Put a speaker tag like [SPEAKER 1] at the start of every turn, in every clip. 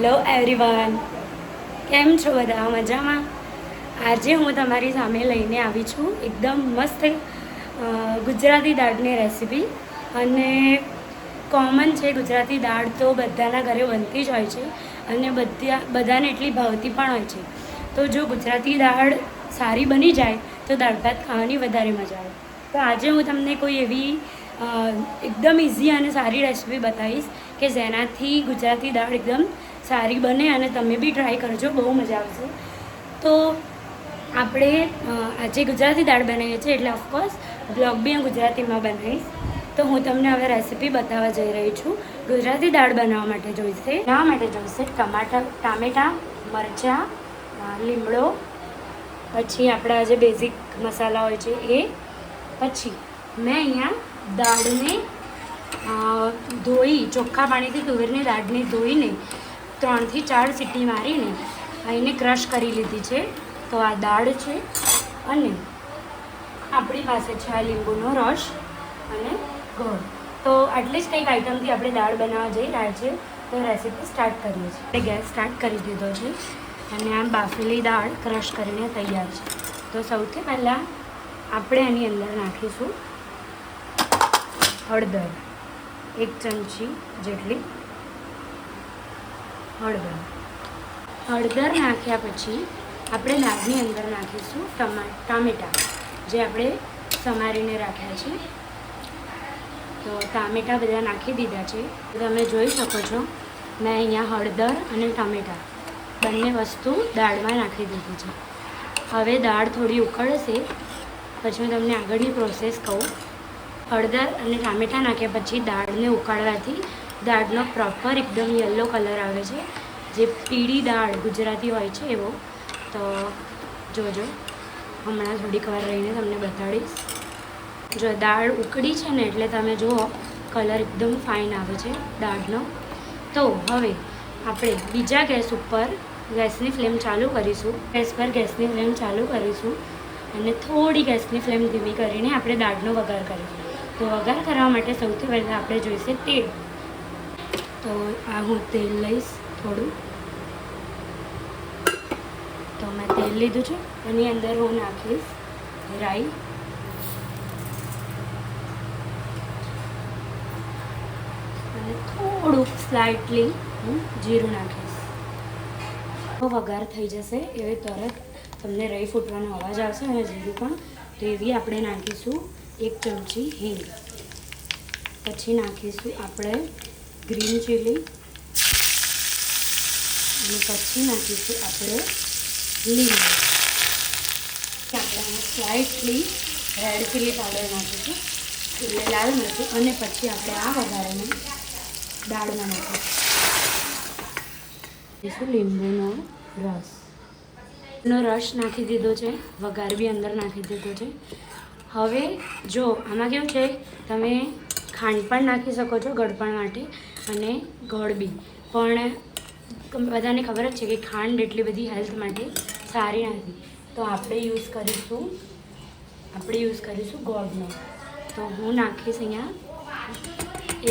[SPEAKER 1] Hello everyone, કેમ છો બધા? મજામાં? આજે હું તમારી સામે લઈને આવી છું એકદમ મસ્ત ગુજરાતી દાળની રેસીપી. અને કોમન છે, ગુજરાતી દાળ તો બધાના ઘરે બનતી જ હોય છે અને બધાને એટલી ભાવતી પણ હોય છે. તો જો ગુજરાતી દાળ સારી બની જાય તો દાળ ભાત ખાવાની વધારે મજા આવે. તો આજે હું તમને કોઈ એવી એકદમ ઇઝી અને સારી રેસીપી બતાવીશ કે જેનાથી ગુજરાતી દાળ એકદમ સારી બને અને તમે બી ટ્રાય કરજો, બહુ મજા આવશે. તો આપણે આજે ગુજરાતી દાળ બનાવીએ છીએ એટલે ઓફકોર્સ બ્લોગ બી હું ગુજરાતીમાં બનાવીશ. તો હું તમને હવે રેસીપી બતાવવા જઈ રહી છું. ગુજરાતી દાળ બનાવવા માટે જોઈશે ટામેટાં, મરચાં, લીમડો, પછી આપણા જે બેઝિક મસાલા હોય છે એ. પછી મેં અહીંયા દાળને ધોઈ ચોખ્ખા પાણીથી તુવેરની દાળને ધોઈને 3 થી 4 સીટી મારીને એને ક્રશ કરી લીધી છે. તો આ દાળ છે અને આપણી પાસે છે આ લીંબુનો રસ અને ગોળ. તો આટલી જ કંઈક આઈટમથી આપણે દાળ બનાવવા જઈ રહ્યા છે. તો રેસીપી સ્ટાર્ટ કરીએ છીએ. આપણે ગેસ સ્ટાર્ટ કરી દીધો છે અને આ બાફેલી દાળ ક્રશ કરીને તૈયાર છે. તો સૌથી પહેલાં આપણે એની અંદર નાખીશું હળદર, 1 ચમચી જેટલી હળદર નાખ્યા પછી આપણે દાળની અંદર નાખીશું ટામેટાં જે આપણે સમારીને રાખ્યા છે. તો ટામેટાં બધા નાખી દીધા છે. તમે જોઈ શકો છો મેં અહીંયા હળદર અને ટામેટાં બંને વસ્તુ દાળમાં નાખી દીધી છે. હવે દાળ થોડી ઉકળશે પછી હું તમને આગળની પ્રોસેસ કહું. હળદર અને ટામેટાં નાખ્યા પછી દાળને ઉકાળવાથી દાળનો પ્રોપર એકદમ યલો કલર આવે છે, જે પીળી દાળ ગુજરાતી હોય છે એવો. તો જોજો, હમણાં થોડીક વાર રહીને તમને બતાડીશ. જો દાળ ઉકળી છે ને એટલે તમે જુઓ કલર એકદમ ફાઇન આવે છે દાળનો. તો હવે આપણે બીજા ગેસ ઉપર ગેસની ફ્લેમ ચાલુ કરીશું. ગેસની ફ્લેમ ચાલુ કરીશું અને થોડી ગેસની ફ્લેમ ધીમી કરીને આપણે દાળનો વઘાર કરીશું. તો વઘાર કરવા માટે સૌથી પહેલાં આપણે જોઈશે તેલ. તો આ હું તેલ લઈશ થોડું. તો મેં તેલ લીધું છે. એની અંદર હું નાખીશ રાઈ, અને થોડુંક સ્લાઇટલી હું જીરું નાખીશ. વઘાર થઈ જશે એવી તરત તમને રાઈ ફૂટવાનો અવાજ આવશે અને જીરું પણ. તો એવી આપણે નાખીશું 1 ચમચી હિંગ. પછી નાખીશું આપણે ગ્રીન ચીલી અને પછી નાખીશું આપણે લીમડો. આપણે સ્લાઇટલી રેડ ચીલી પાવડર નાખીશું એટલે લાલ મરચું. અને પછી આપણે આ વઘારને દાળમાં નાખીશું લીંબુનો રસ નાખી દીધો છે. વઘાર બી અંદર નાખી દીધો છે. હવે જો આમાં કેવું છે, તમે ખાંડ પણ નાખી શકો છો ગળપણ માટે અને ગોળ બી. પણ બધાને ખબર જ છે કે ખાંડ એટલી બધી હેલ્થ માટે સારી નથી. તો આપણે યુઝ કરીશું ગોળનો. તો હું નાખીશ અહીંયા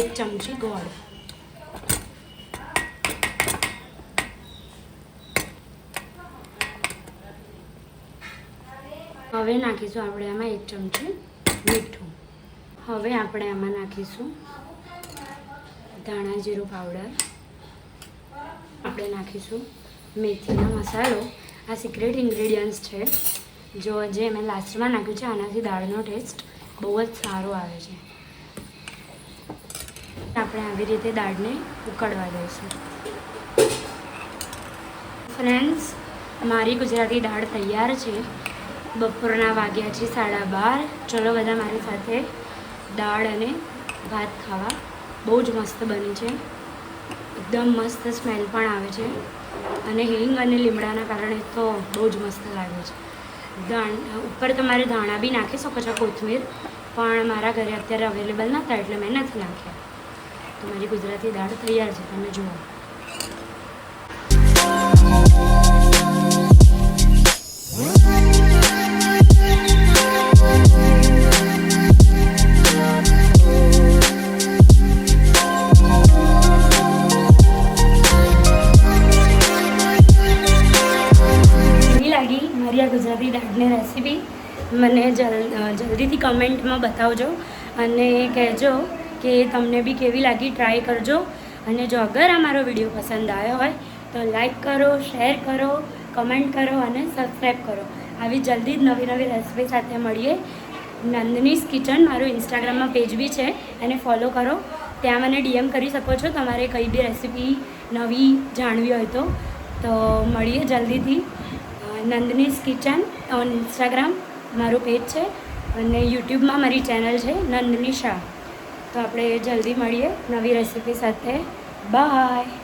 [SPEAKER 1] 1 ચમચી ગોળ. હવે નાખીશું આપણે આમાં 1 ચમચી મીઠું. હવે આપણે આમાં નાખીશું ધાણા જીરું પાવડર. આપણે નાખીશું મેથીનો મસાલો. આ સિક્રેટ ઇન્ગ્રેડિયન્ટ્સ છે. જો જે મેં લાસ્ટમાં નાખ્યું છે આનાથી દાળનો ટેસ્ટ બહુ જ સારો આવે છે. આપણે આવી રીતે દાળને ઉકળવા દઈશું. ફ્રેન્ડ્સ, મારી ગુજરાતી દાળ તૈયાર છે. બપોરના વાગ્યા છે 12:30. ચલો બધા મારી સાથે દાળ અને ભાત ખાવા. બહુ જ મસ્ત બની છે, એકદમ મસ્ત સ્મેલ પણ આવે છે અને હિંગ અને લીમડાના કારણે તો બહુ જ મસ્ત લાગે છે. ઉપર તમારે ધાણા બી નાખી શકો છો, કોથમીર, પણ મારા ઘરે અત્યારે અવેલેબલ નહોતા એટલે મેં નથી નાખ્યા. તો મારી ગુજરાતી દાળ તૈયાર છે, તમે જુઓ. આજની રેસીપી મને જલ્દીથી કમેન્ટમાં બતાવજો અને કહેજો કે તમને બી કેવી લાગી, ટ્રાય કરજો. અને જો અગર આ મારો વિડીયો પસંદ આવ્યો હોય તો લાઈક કરો, શેર કરો, કમેન્ટ કરો અને સબસ્ક્રાઈબ કરો. આવી જલ્દી જ નવી નવી રેસીપી સાથે મળીએ. નંદનીઝ કિચન મારું ઇન્સ્ટાગ્રામમાં પેજ બી છે, એને ફોલો કરો. ત્યાં મને DM કરી શકો છો તમારે કંઈ બી રેસીપી નવી જાણવી હોય તો મળીએ જલ્દીથી. નંદનીઝ કિચન ઓન ઇન્સ્ટાગ્રામ મારું પેજ છે અને યુટ્યુબમાં મારી ચેનલ છે નંદની શાહ. તો આપણે જલ્દી મળીએ નવી રેસીપી સાથે. બાય.